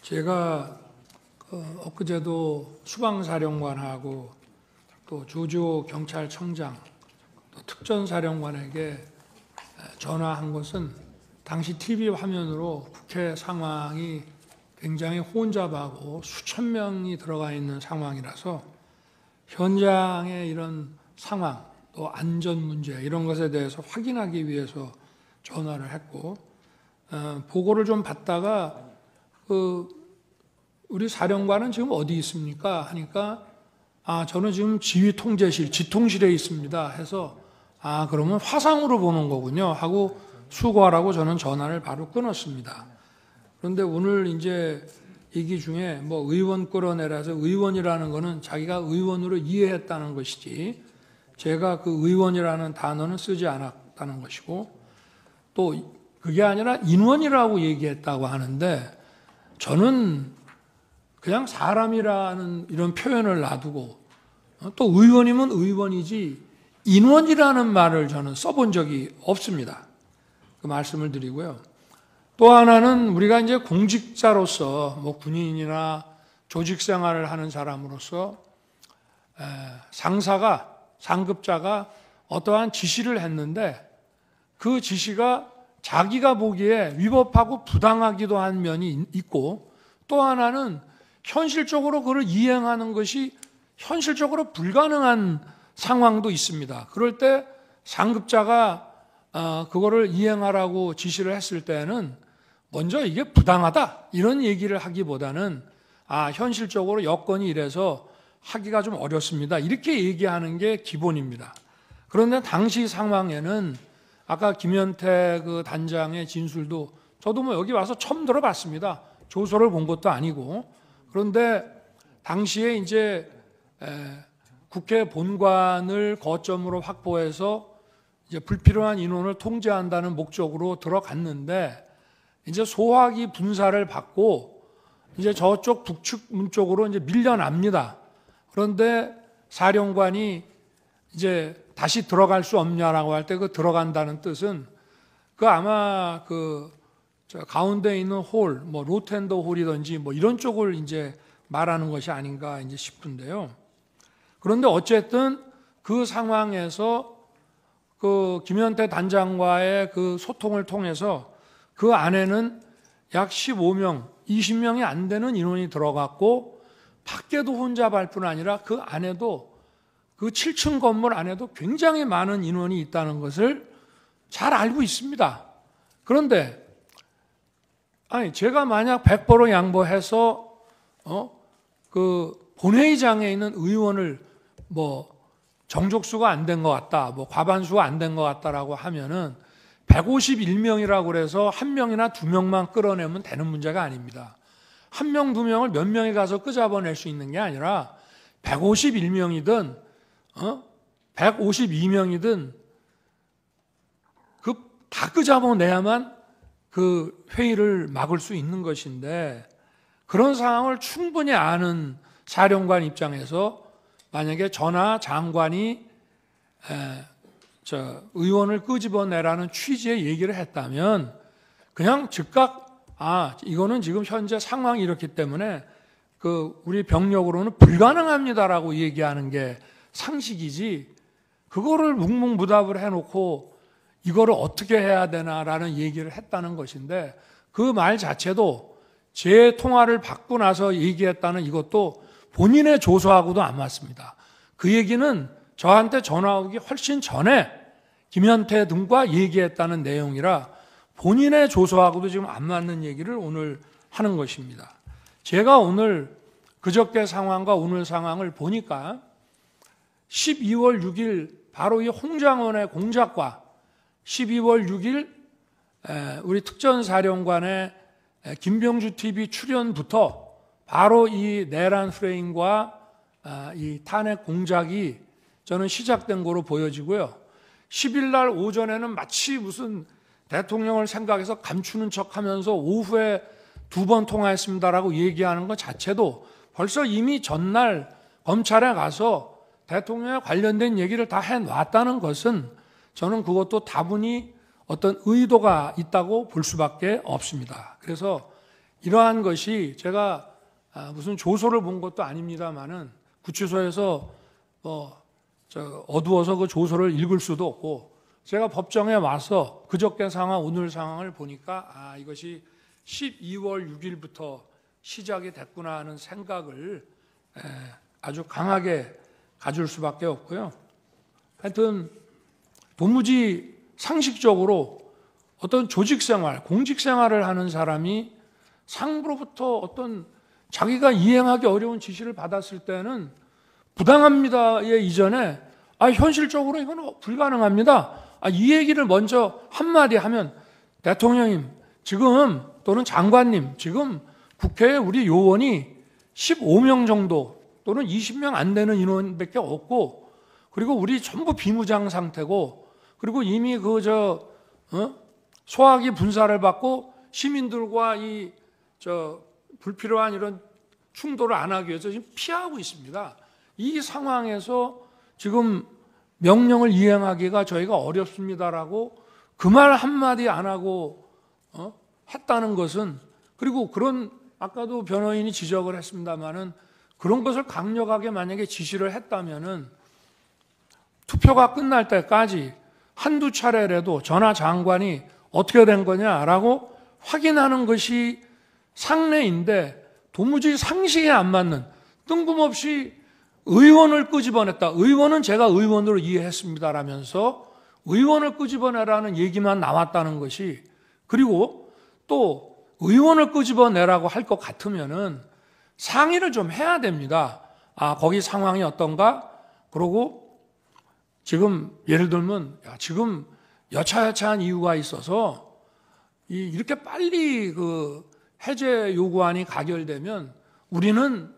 제가 엊그제도 수방사령관하고 또 조지호 경찰청장, 또 특전사령관에게 전화한 것은 당시 TV 화면으로 국회 상황이 굉장히 혼잡하고 수천 명이 들어가 있는 상황이라서 현장의 이런 상황, 또 안전 문제 이런 것에 대해서 확인하기 위해서 전화를 했고, 보고를 좀 받다가 우리 사령관은 지금 어디 있습니까? 하니까 저는 지금 지휘통제실, 지통실에 있습니다 해서 그러면 화상으로 보는 거군요 하고 수고하라고 저는 전화를 바로 끊었습니다. 그런데 오늘 이제 얘기 중에 뭐 의원 끌어내라서 의원이라는 거는 자기가 의원으로 이해했다는 것이지 제가 그 의원이라는 단어는 쓰지 않았다는 것이고, 또 그게 아니라 인원이라고 얘기했다고 하는데 저는 그냥 사람이라는 이런 표현을 놔두고 또 의원이면 의원이지 인원이라는 말을 저는 써본 적이 없습니다. 그 말씀을 드리고요. 또 하나는 우리가 이제 공직자로서 뭐 군인이나 조직 생활을 하는 사람으로서 상급자가 어떠한 지시를 했는데 그 지시가 자기가 보기에 위법하고 부당하기도 한 면이 있고, 또 하나는 현실적으로 그걸 이행하는 것이 현실적으로 불가능한 상황도 있습니다. 그럴 때 상급자가 그거를 이행하라고 지시를 했을 때는 먼저 이게 부당하다 이런 얘기를 하기보다는 현실적으로 여건이 이래서 하기가 좀 어렵습니다 이렇게 얘기하는 게 기본입니다. 그런데 당시 상황에는 아까 김현태 그 단장의 진술도 저도 뭐 여기 와서 처음 들어봤습니다. 조서를 본 것도 아니고. 그런데 당시에 이제 국회 본관을 거점으로 확보해서 이제 불필요한 인원을 통제한다는 목적으로 들어갔는데 이제 소화기 분사를 받고 이제 저쪽 북측 문 쪽으로 이제 밀려납니다. 그런데 사령관이 이제 다시 들어갈 수 없냐라고 할 때 그 들어간다는 뜻은 그 아마 저 가운데 있는 홀, 뭐 로텐더 홀이든지 뭐 이런 쪽을 이제 말하는 것이 아닌가 이제 싶은데요. 그런데 어쨌든 그 상황에서 그 김현태 단장과의 그 소통을 통해서 그 안에는 약 15명, 20명이 안 되는 인원이 들어갔고 밖에도 혼잡할 뿐 아니라 그 안에도 그 7층 건물 안에도 굉장히 많은 인원이 있다는 것을 잘 알고 있습니다. 그런데 제가 만약 100% 양보해서 그 본회의장에 있는 의원을 뭐 정족수가 안 된 것 같다, 뭐 과반수가 안 된 것 같다라고 하면은 151명이라고 그래서 한 명이나 두 명만 끌어내면 되는 문제가 아닙니다. 한 명, 두 명을 몇 명이 가서 끄잡아낼 수 있는 게 아니라 151명이든 152명이든 다 끄잡아내야만 그 회의를 막을 수 있는 것인데, 그런 상황을 충분히 아는 사령관 입장에서 만약에 저나 장관이 의원을 끄집어내라는 취지의 얘기를 했다면 그냥 즉각 이거는 지금 현재 상황이 이렇기 때문에 우리 병력으로는 불가능합니다라고 얘기하는 게 상식이지, 그거를 묵묵부답을 해놓고 이거를 어떻게 해야 되나라는 얘기를 했다는 것인데, 그 말 자체도 제 통화를 받고 나서 얘기했다는 이것도 본인의 조서하고도 안 맞습니다. 그 얘기는 저한테 전화 오기 훨씬 전에 김현태 등과 얘기했다는 내용이라 본인의 조서하고도 지금 안 맞는 얘기를 오늘 하는 것입니다. 제가 오늘 그저께 상황과 오늘 상황을 보니까 12월 6일 바로 이 홍장원의 공작과 12월 6일 우리 특전사령관의 김병주 TV 출연부터 바로 이 내란 프레임과 이 탄핵 공작이 저는 시작된 거로 보여지고요. 10일 날 오전에는 마치 무슨 대통령을 생각해서 감추는 척하면서 오후에 2번 통화했습니다라고 얘기하는 것 자체도 벌써 이미 전날 검찰에 가서 대통령에 관련된 얘기를 다 해놨다는 것은 저는 그것도 다분히 어떤 의도가 있다고 볼 수밖에 없습니다. 그래서 이러한 것이 제가 무슨 조서를 본 것도 아닙니다만은 구치소에서 어두워서 그 조서를 읽을 수도 없고 제가 법정에 와서 그저께 상황, 오늘 상황을 보니까 이것이 12월 6일부터 시작이 됐구나 하는 생각을 아주 강하게 가질 수밖에 없고요. 하여튼 도무지 상식적으로 어떤 조직생활, 공직생활을 하는 사람이 상부로부터 어떤 자기가 이행하기 어려운 지시를 받았을 때는 부당합니다의 이전에 현실적으로 이건 불가능합니다. 이 얘기를 먼저 한마디 하면 대통령님 지금 또는 장관님 지금 국회에 우리 요원이 15명 정도 또는 20명 안 되는 인원밖에 없고 그리고 우리 전부 비무장 상태고 그리고 이미 소화기 분사를 받고 시민들과 불필요한 이런 충돌을 안 하기 위해서 지금 피하고 있습니다. 이 상황에서 지금 명령을 이행하기가 저희가 어렵습니다라고 그 말 한마디 안 하고 했다는 것은 그리고 그런 아까도 변호인이 지적을 했습니다마는 그런 것을 강력하게 만약에 지시를 했다면은 투표가 끝날 때까지 한두 차례라도 전하 장관이 어떻게 된 거냐라고 확인하는 것이 상례인데 도무지 상식에 안 맞는 뜬금없이 의원을 끄집어냈다. 의원은 제가 의원으로 이해했습니다라면서 의원을 끄집어내라는 얘기만 나왔다는 것이 그리고 또 의원을 끄집어내라고 할 것 같으면은 상의를 좀 해야 됩니다. 거기 상황이 어떤가? 그러고 지금 예를 들면 지금 여차여차한 이유가 있어서 이렇게 빨리 그 해제 요구안이 가결되면 우리는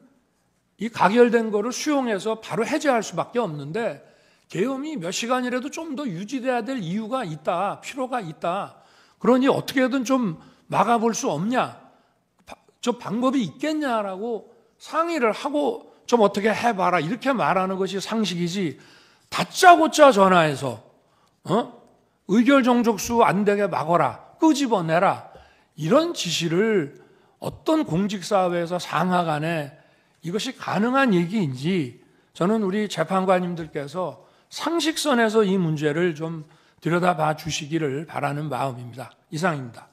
이 가결된 거를 수용해서 바로 해제할 수밖에 없는데 계엄이 몇 시간이라도 좀 더 유지돼야 될 이유가 있다. 필요가 있다. 그러니 어떻게든 좀 막아볼 수 없냐? 저 방법이 있겠냐라고 상의를 하고 좀 어떻게 해봐라. 이렇게 말하는 것이 상식이지. 다짜고짜 전화해서 의결 정족수 안 되게 막아라. 끄집어내라. 이런 지시를 어떤 공직사회에서 상하간에 이것이 가능한 얘기인지 저는 우리 재판관님들께서 상식선에서 이 문제를 좀 들여다봐 주시기를 바라는 마음입니다. 이상입니다.